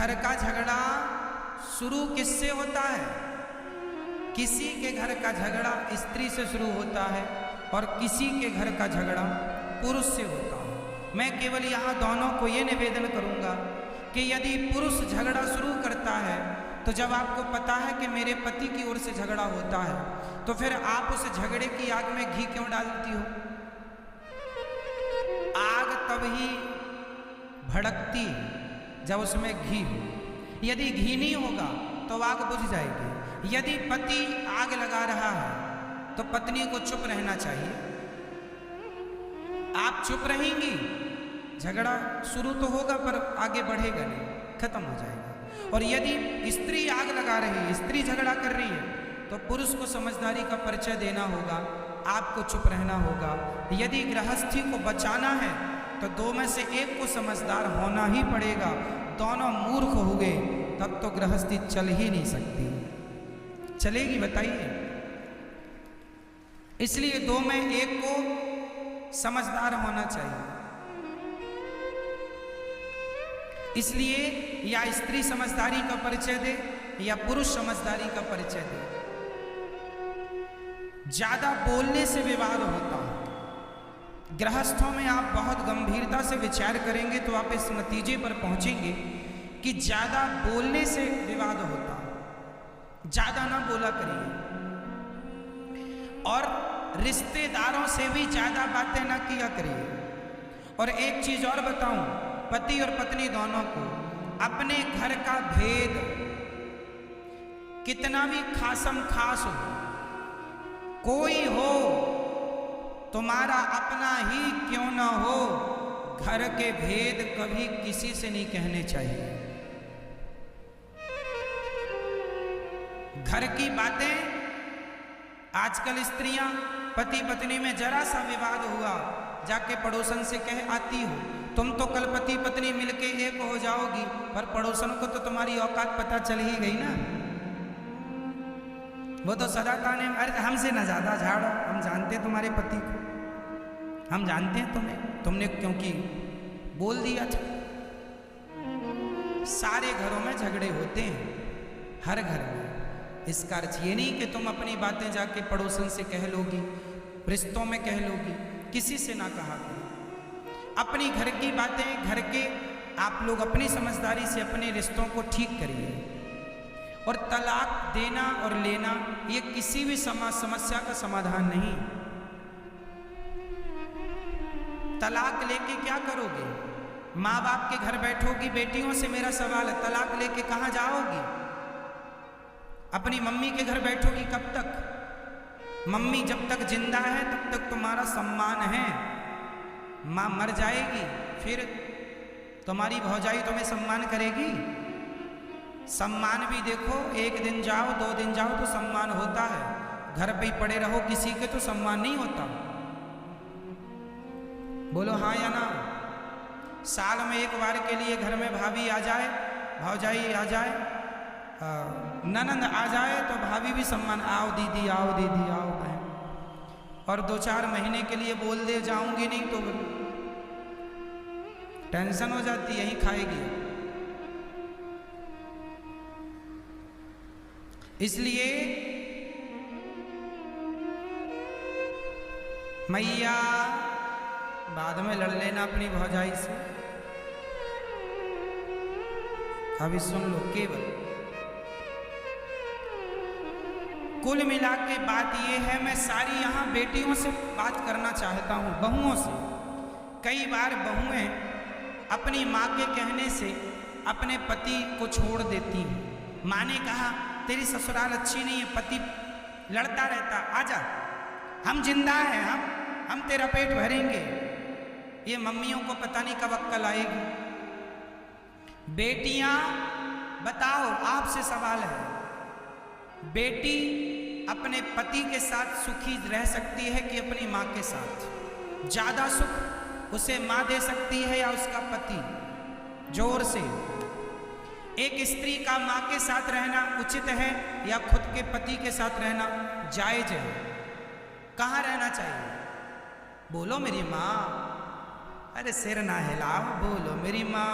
घर का झगड़ा शुरू किससे होता है? किसी के घर का झगड़ा स्त्री से शुरू होता है और किसी के घर का झगड़ा पुरुष से होता है। मैं केवल यहाँ दोनों को ये निवेदन करूँगा कि यदि पुरुष झगड़ा शुरू करता है तो जब आपको पता है कि मेरे पति की ओर से झगड़ा होता है तो फिर आप उस झगड़े की आग में घी क्यों डालती हो? आग तब ही भड़कती जब उसमें घी हो। यदि घी नहीं होगा तो आग बुझ जाएगी। यदि पति आग लगा रहा है तो पत्नी को चुप रहना चाहिए। आप चुप रहेंगी, झगड़ा शुरू तो होगा पर आगे बढ़ेगा नहीं, खत्म हो जाएगा। और यदि स्त्री आग लगा रही है, स्त्री झगड़ा कर रही है, तो पुरुष को समझदारी का परिचय देना होगा, आपको चुप रहना होगा। यदि गृहस्थी को बचाना है तो दो में से एक को समझदार होना ही पड़ेगा। दोनों मूर्ख हो गए तब तो गृहस्थी चल ही नहीं सकती। चलेगी बताइए? इसलिए दो में एक को समझदार होना चाहिए। इसलिए या स्त्री समझदारी का परिचय दे या पुरुष समझदारी का परिचय दे। ज्यादा बोलने से विवाद होता है। गृहस्थों में आप बहुत गंभीरता से विचार करेंगे तो आप इस नतीजे पर पहुंचेंगे कि ज्यादा बोलने से विवाद होता है। ज्यादा ना बोला करिए और रिश्तेदारों से भी ज्यादा बातें ना किया करिए। और एक चीज और बताऊं, पति और पत्नी दोनों को अपने घर का भेद कितना भी खासम खास हो, कोई हो तुम्हारा अपना ही क्यों ना हो, घर के भेद कभी किसी से नहीं कहने चाहिए। घर की बातें, आजकल स्त्रियां पति पत्नी में जरा सा विवाद हुआ जाके पड़ोसन से कह आती हो, तुम तो कल पति पत्नी मिलके एक हो जाओगी, पर पड़ोसन को तो तुम्हारी औकात पता चल ही गई ना। वो तो सदा ताने, अरे हमसे ना ज्यादा झाड़ो, हम जानते हैं तुम्हारे पति को, हम जानते हैं तुम्हें, तुमने क्योंकि बोल दिया था। सारे घरों में झगड़े होते हैं, हर घर में। इसका अर्थ ये नहीं कि तुम अपनी बातें जाके पड़ोसन से कह लोगी, रिश्तों में कह लोगी, किसी से ना कहा करो। अपनी घर की बातें घर के आप लोग अपनी समझदारी से अपने रिश्तों को ठीक करिए। और तलाक देना और लेना ये किसी भी समस्या का समाधान नहीं। तलाक लेके क्या करोगे? माँ बाप के घर बैठोगी? बेटियों से मेरा सवाल है, तलाक लेके कहाँ जाओगी? अपनी मम्मी के घर बैठोगी कब तक? मम्मी जब तक जिंदा है तब तक तुम्हारा सम्मान है। माँ मर जाएगी फिर तुम्हारी भौजाई तुम्हें सम्मान करेगी? सम्मान भी देखो, एक दिन जाओ 2 दिन जाओ तो सम्मान होता है, घर पे ही पड़े रहो किसी के तो सम्मान नहीं होता। बोलो हाँ या ना? साल में एक बार के लिए घर में भाभी आ जाए, भौजाई आ जाए, ननंद आ जाए तो भाभी भी सम्मान, आओ दीदी आओ दीदी आओ बहन। और 2-4 महीने के लिए बोल दे जाऊंगी नहीं तो टेंशन हो जाती, यही खाएगी। इसलिए मैया बाद में लड़ लेना अपनी भौजाई से। अभी सुन लो, केवल कुल मिला के बात यह है, मैं सारी यहाँ बेटियों से बात करना चाहता हूँ, बहुओं से। कई बार बहुएं अपनी माँ के कहने से अपने पति को छोड़ देती हैं। माँ ने कहा तेरी ससुराल अच्छी नहीं है, पति लड़ता रहता, आजा हम जिंदा हैं, हम तेरा पेट भरेंगे। ये मम्मियों को पता नहीं कब अक्ल आएगी। बेटियां बताओ, आपसे सवाल है, बेटी अपने पति के साथ सुखी रह सकती है कि अपनी माँ के साथ? ज्यादा सुख उसे माँ दे सकती है या उसका पति? जोर से। एक स्त्री का माँ के साथ रहना उचित है या खुद के पति के साथ रहना जायज है? कहाँ रहना चाहिए? बोलो मेरी माँ, अरे सिर ना हिलाओ, बोलो मेरी माँ।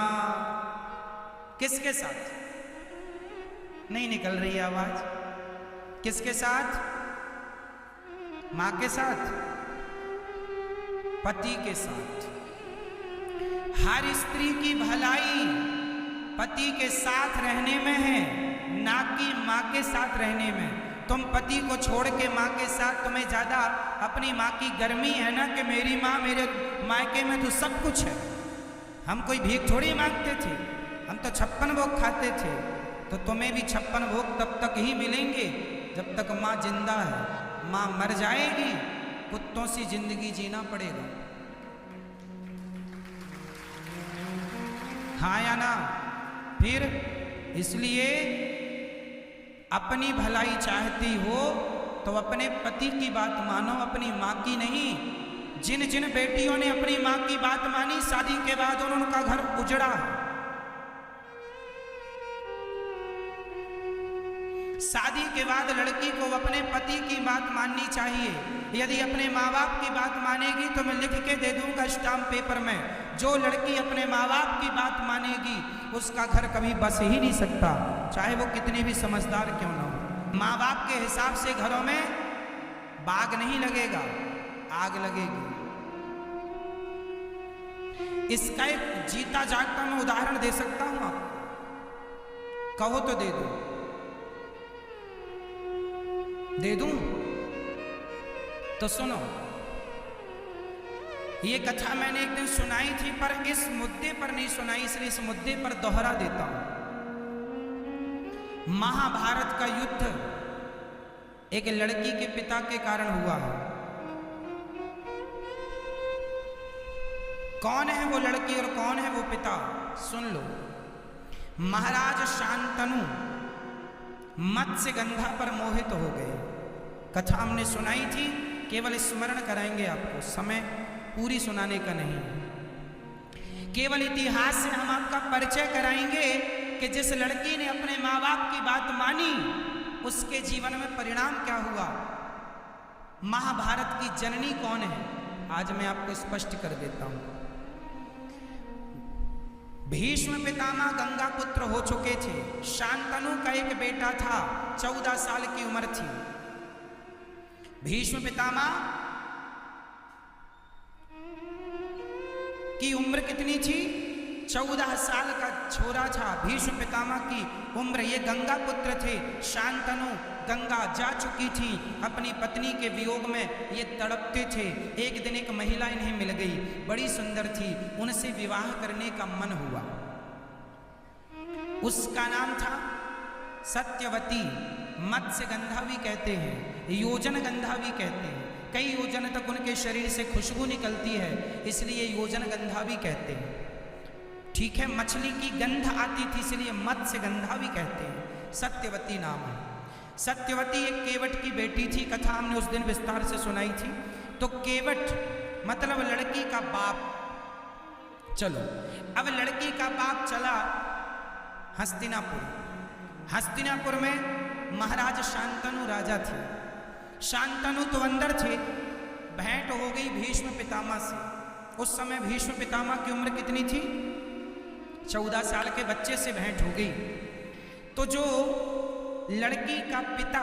किसके साथ? नहीं निकल रही है आवाज। किसके साथ? मां के साथ, पति के साथ। हर स्त्री की भलाई पति के साथ रहने में है, ना कि मां के साथ रहने में। तुम पति को छोड़ के मां के साथ, तुम्हें ज्यादा अपनी मां की गर्मी है ना कि मेरी मां मेरे मायके में तो सब कुछ है। हम कोई भीख थोड़ी मांगते थे, हम तो 56 भोग खाते थे। तो तुम्हें भी 56 भोग तब तक ही मिलेंगे जब तक मां जिंदा है। मां मर जाएगी, कुत्तों सी जिंदगी जीना पड़ेगा। हाँ या ना? फिर इसलिए अपनी भलाई चाहती हो तो अपने पति की बात मानो, अपनी मां की नहीं। जिन जिन बेटियों ने अपनी मां की बात मानी, शादी के बाद उनका घर उजड़ा। शादी के बाद लड़की को अपने पति की बात माननी चाहिए। यदि अपने माँ बाप की बात मानेगी तो मैं लिख के दे दूंगा स्टाम्प पेपर में, जो लड़की अपने माँ बाप की बात मानेगी उसका घर कभी बस ही नहीं सकता, चाहे वो कितनी भी समझदार क्यों ना हो। माँ बाप के हिसाब से घरों में बाग नहीं लगेगा, आग लगेगी। इसका एक जीता जागता मैं उदाहरण दे सकता हूं आप, कहो तो दे दूं? दे दूं? तो सुनो, ये कथा मैंने एक दिन सुनाई थी, पर इस मुद्दे पर नहीं सुनाई, इसलिए इस मुद्दे पर दोहरा देता हूं। महाभारत का युद्ध एक लड़की के पिता के कारण हुआ है। कौन है वो लड़की और कौन है वो पिता? सुन लो। महाराज शांतनु मत्स्यगंधा पर मोहित हो गए। कथा हमने सुनाई थी, केवल स्मरण कराएंगे आपको, समय पूरी सुनाने का नहीं। केवल इतिहास से हम आपका परिचय कराएंगे कि जिस लड़की ने अपने माँ बाप की बात मानी उसके जीवन में परिणाम क्या हुआ। महाभारत की जननी कौन है आज मैं आपको स्पष्ट कर देता हूं। भीष्म पितामह गंगा पुत्र हो चुके थे। शांतनु का एक बेटा था, 14 साल की उम्र थी। भीष्म पितामह की उम्र कितनी थी? 14 साल का छोरा था भीष्म पितामह की उम्र। ये गंगा पुत्र थे। शांतनु गंगा जा चुकी थी, अपनी पत्नी के वियोग में ये तड़पते थे। एक दिन एक महिला इन्हें मिल गई, बड़ी सुंदर थी, उनसे विवाह करने का मन हुआ। उसका नाम था सत्यवती। मत्स्यगंधा भी कहते हैं, योजन गंधा भी कहते हैं। कई योजन तक उनके शरीर से खुशबू निकलती है, इसलिए योजन गंधा भी कहते हैं। ठीक है, मछली की गंध आती थी इसलिए मत्स्यगंधा भी कहते हैं। सत्यवती नाम है। सत्यवती एक केवट की बेटी थी। कथा हमने उस दिन विस्तार से सुनाई थी। तो केवट मतलब लड़की का बाप। चलो, अब लड़की का बाप चला हस्तिनापुर। हस्तिनापुर में महाराज शांतनु राजा थे। शांतनु तो अंदर थे। भेंट हो गई भीष्म पितामह से। उस समय भीष्म पितामह की उम्र कितनी थी? 14 साल के बच्चे से भेंट हो गई। तो जो लड़की का पिता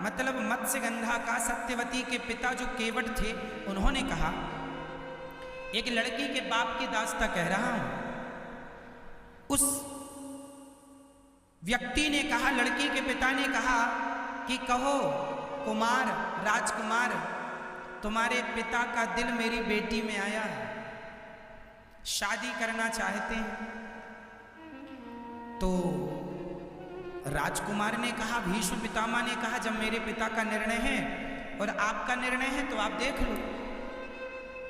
मतलब मत्स्यगंधा का, सत्यवती के पिता जो केवट थे, उन्होंने कहा, एक लड़की के बाप की दास्ता कह रहा हूं। उस व्यक्ति ने कहा, लड़की के पिता ने कहा कि कहो कुमार, राजकुमार, तुम्हारे पिता का दिल मेरी बेटी में आया है, शादी करना चाहते हैं। तो राजकुमार ने कहा, भीष्म पितामह ने कहा, जब मेरे पिता का निर्णय है और आपका निर्णय है तो आप देख लो।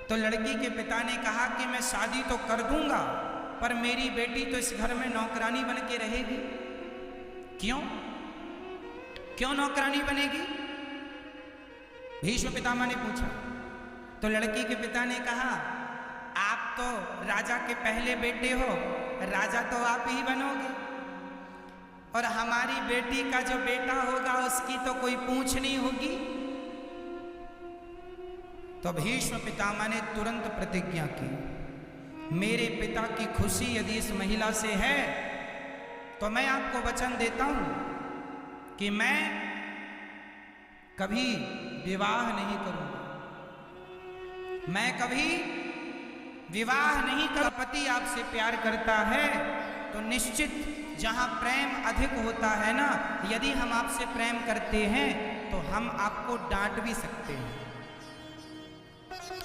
तो लड़की के पिता ने कहा कि मैं शादी तो कर दूंगा, पर मेरी बेटी तो इस घर में नौकरानी बन के रहेगी। क्यों? क्यों नौकरानी बनेगी? भीष्म पितामह ने पूछा। तो लड़की के पिता ने कहा, आप तो राजा के पहले बेटे हो, राजा तो आप ही बनोगे, और हमारी बेटी का जो बेटा होगा उसकी तो कोई पूछ नहीं होगी। तो भीष्म पितामह ने तुरंत प्रतिज्ञा की, मेरे पिता की खुशी यदि इस महिला से है तो मैं आपको वचन देता हूं कि मैं कभी विवाह नहीं करूंगा, मैं कभी विवाह नहीं कर। पति आपसे प्यार करता है तो निश्चित जहां प्रेम अधिक होता है ना, यदि हम आपसे प्रेम करते हैं तो हम आपको डांट भी सकते हैं।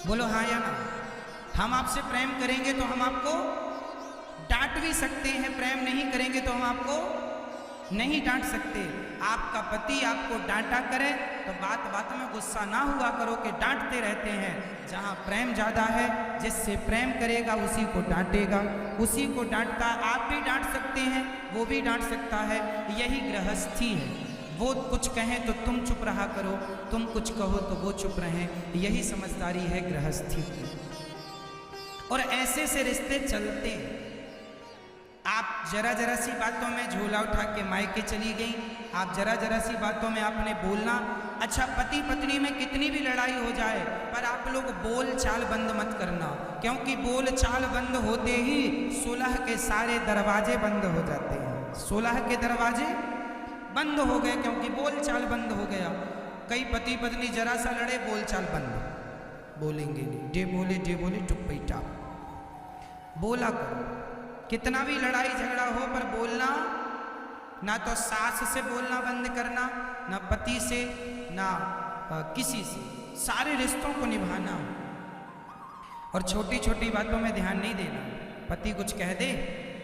बोलो हाँ या ना। हम आपसे प्रेम करेंगे तो हम आपको डांट भी सकते हैं, प्रेम नहीं करेंगे तो हम आपको नहीं डांट सकते। आपका पति आपको डांटा करे तो बात बात में गुस्सा ना हुआ करो कि डांटते रहते हैं। जहां प्रेम ज्यादा है, जिससे प्रेम करेगा उसी को डांटेगा, उसी को डांटता। आप भी डांट सकते हैं, वो भी डांट सकता है। यही गृहस्थी है। वो कुछ कहें तो तुम चुप रहा करो, तुम कुछ कहो तो वो चुप रहें। यही समझदारी है गृहस्थी की। और ऐसे से रिश्ते चलते हैं। आप जरा जरा सी बातों में झोला उठा के मायके चली गई, आप जरा जरा सी बातों में आपने बोलना। अच्छा, पति पत्नी में कितनी भी लड़ाई हो जाए, पर आप लोग बोल चाल बंद मत करना, क्योंकि बोल चाल बंद होते ही सुलह के सारे दरवाजे बंद हो जाते हैं। सुलह के दरवाजे बंद हो गए क्योंकि बोल चाल बंद हो गया। कई पति पत्नी जरा सा लड़े, बोल चाल बंद, बोलेंगे नहीं, जे बोले चुप बैठा। बोला करो, कितना भी लड़ाई झगड़ा हो पर बोलना। ना तो सास से बोलना बंद करना, ना पति से, ना किसी से। सारे रिश्तों को निभाना और छोटी छोटी बातों में ध्यान नहीं देना। पति कुछ कह दे,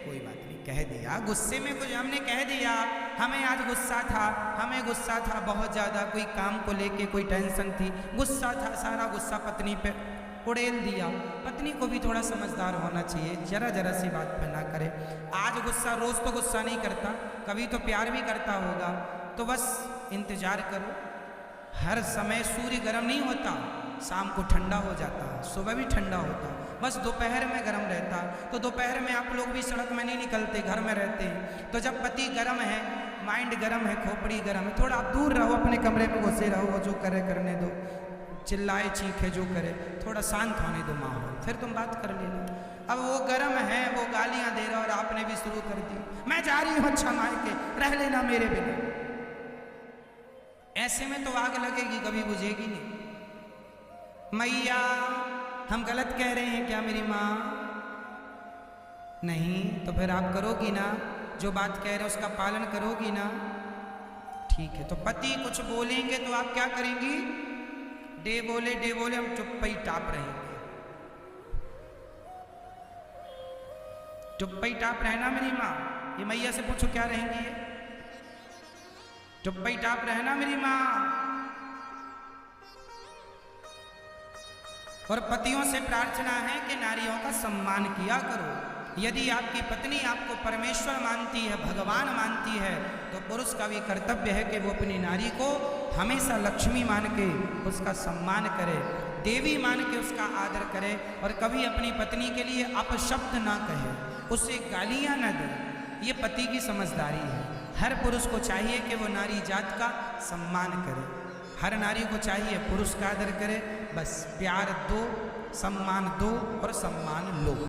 कोई बात नहीं, कह दिया। गुस्से में कुछ हमने कह दिया, हमें आज गुस्सा था बहुत ज़्यादा, कोई काम को लेके कोई टेंशन थी, गुस्सा था, सारा गुस्सा पत्नी पे उड़ेल दिया। पत्नी को भी थोड़ा समझदार होना चाहिए, जरा जरा सी बात पे ना करे। आज गुस्सा, रोज तो गुस्सा नहीं करता, कभी तो प्यार भी करता होगा। तो बस इंतजार करो। हर समय सूर्य गर्म नहीं होता, शाम को ठंडा हो जाता, सुबह भी ठंडा होता, बस दोपहर में गर्म रहता। तो दोपहर में आप लोग भी सड़क में नहीं निकलते, घर में रहते हैं। तो जब पति गर्म है, माइंड गर्म है, खोपड़ी गर्म है, थोड़ा आप दूर रहो, अपने कमरे में घुसे रहो, वो जो करे करने दो, चिल्लाए चीखे जो करे, थोड़ा शांत होने दो माहौल, फिर तुम बात कर लेना। अब वो गर्म है, वो गालियां दे रहा और आपने भी शुरू कर दी, मैं जा रही हूं अच्छा मायके, रह लेना मेरे बिना। ऐसे में तो आग लगेगी, कभी बुझेगी नहीं। मैया हम गलत कह रहे हैं क्या मेरी माँ? नहीं, तो फिर आप करोगी ना, जो बात कह रहे हैं उसका पालन करोगी ना? ठीक है। तो पति कुछ बोलेंगे तो आप क्या करेंगी? डे बोले हम चुप ही टाप रहेंगे। चुप ही टाप रहना मेरी माँ। ये मैया से पूछो क्या रहेंगी ये? चुप ही टाप रहना मेरी माँ। और पतियों से प्रार्थना है कि नारियों का सम्मान किया करो। यदि आपकी पत्नी आपको परमेश्वर मानती है, भगवान मानती है, तो पुरुष का भी कर्तव्य है कि वो अपनी नारी को हमेशा लक्ष्मी मान के उसका सम्मान करे, देवी मान के उसका आदर करे, और कभी अपनी पत्नी के लिए अपशब्द ना कहे, उसे गालियां ना दे। ये पति की समझदारी है। हर पुरुष को चाहिए कि वो नारी जात का सम्मान करे। हर नारी को चाहिए पुरुष का आदर करे। बस प्यार दो, सम्मान दो और सम्मान लो।